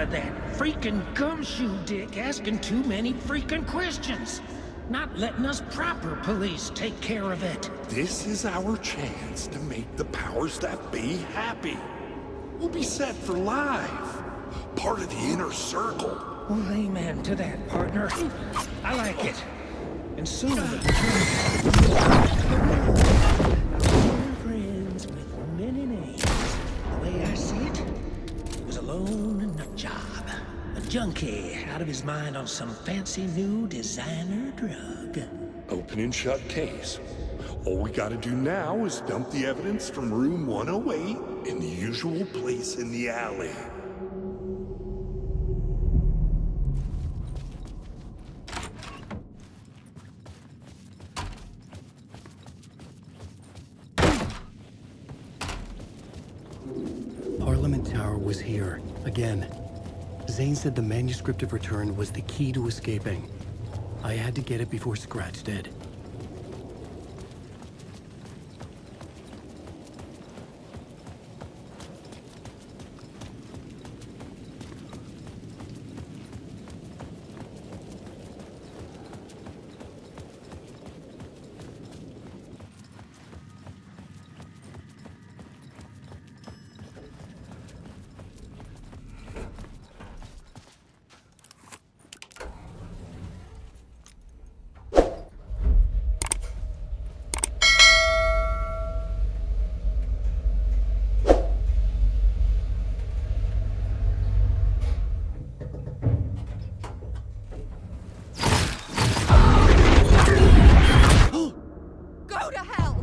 that freaking gumshoe dick asking too many freaking questions. Not letting us proper police take care of it. This is our chance to make the powers that be happy. We'll be set for life. Part of the inner circle. Well, amen to that, partner. I like it. And soon we're friends with many names. The way I see it, he was a lone nut job. A junkie out of his mind on some fancy new designer drug. Open and shut case. All we gotta do now is dump the evidence from room 108 in the usual place in the alley. Parliament Tower was here, again. Zane said the manuscript of return was the key to escaping. I had to get it before Scratch did. Go to hell!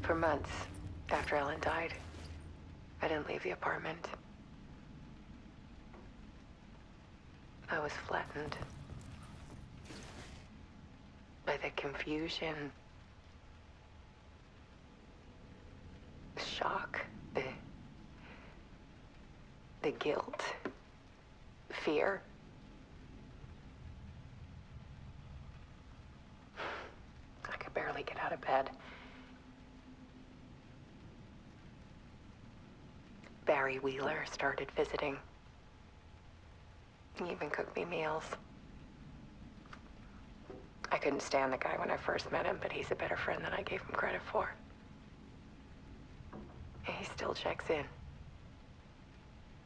For months after Ellen died, I didn't leave the apartment. I was flattened by the confusion, the shock, the guilt, fear. I could barely get out of bed. Barry Wheeler started visiting. He even cooked me meals. I couldn't stand the guy when I first met him, but he's a better friend than I gave him credit for. And he still checks in,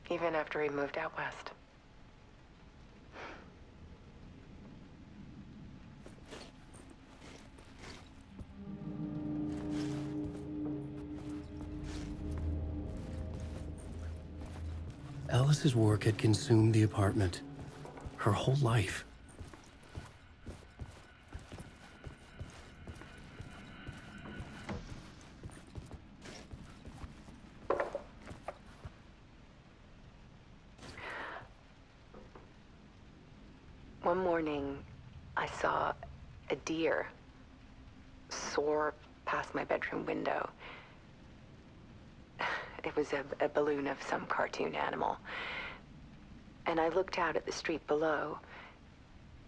even after he moved out west. Alice's work had consumed the apartment. Her whole life. One morning, I saw a deer soar past my bedroom window. It was a balloon of some cartoon animal. And I looked out at the street below,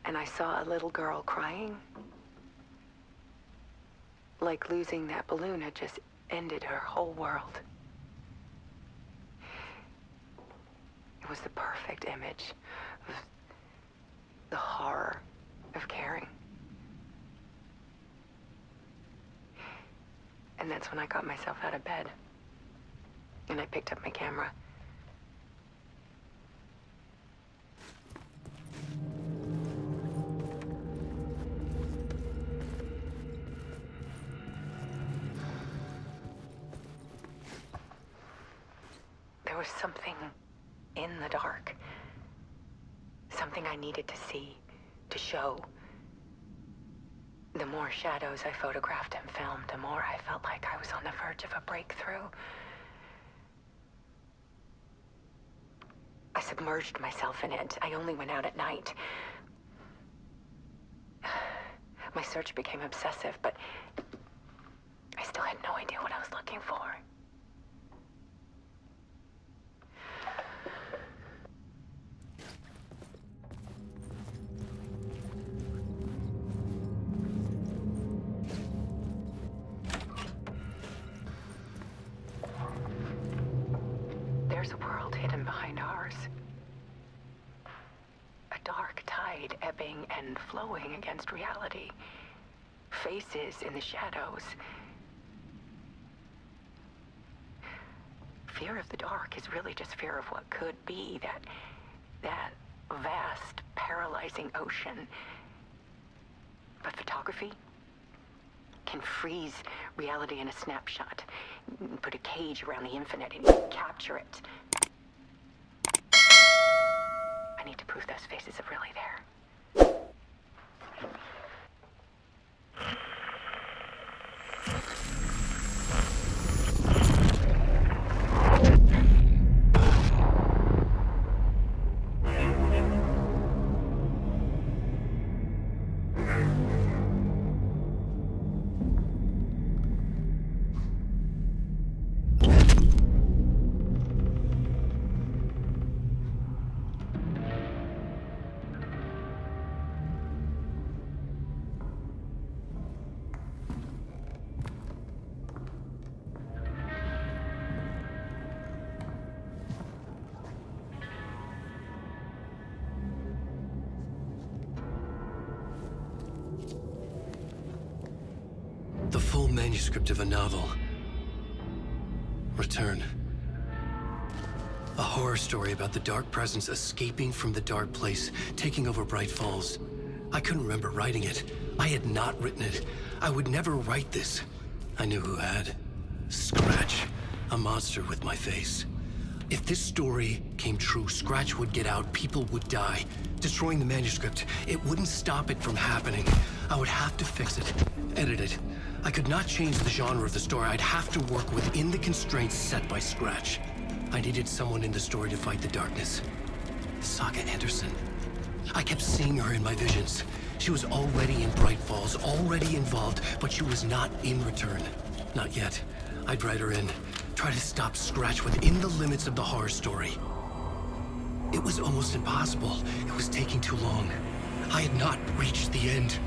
and I saw a little girl crying. Like losing that balloon had just ended her whole world. It was the perfect image of the horror of caring. And that's when I got myself out of bed. And I picked up my camera. There was something in the dark. Something I needed to see, to show. The more shadows I photographed and filmed, the more I felt like I was on the verge of a breakthrough. I submerged myself in it. I only went out at night. My search became obsessive, but I still had no idea what I was looking for. There's a world hidden behind ours. A dark tide ebbing and flowing against reality. Faces in the shadows. Fear of the dark is really just fear of what could be, that vast, paralyzing ocean. But photography can freeze reality in a snapshot. Put a cage around the infinite and capture it. I need to prove those faces are really there. The full manuscript of a novel. Return. A horror story about the dark presence escaping from the dark place, taking over Bright Falls. I couldn't remember writing it. I had not written it. I would never write this. I knew who had. Scratch. A monster with my face. If this story came true, Scratch would get out, people would die. Destroying the manuscript, it wouldn't stop it from happening. I would have to fix it, edit it. I could not change the genre of the story. I'd have to work within the constraints set by Scratch. I needed someone in the story to fight the darkness. Saga Anderson. I kept seeing her in my visions. She was already in Bright Falls, already involved, but she was not in Return. Not yet. I'd write her in. Try to stop Scratch within the limits of the horror story. It was almost impossible. It was taking too long. I had not reached the end.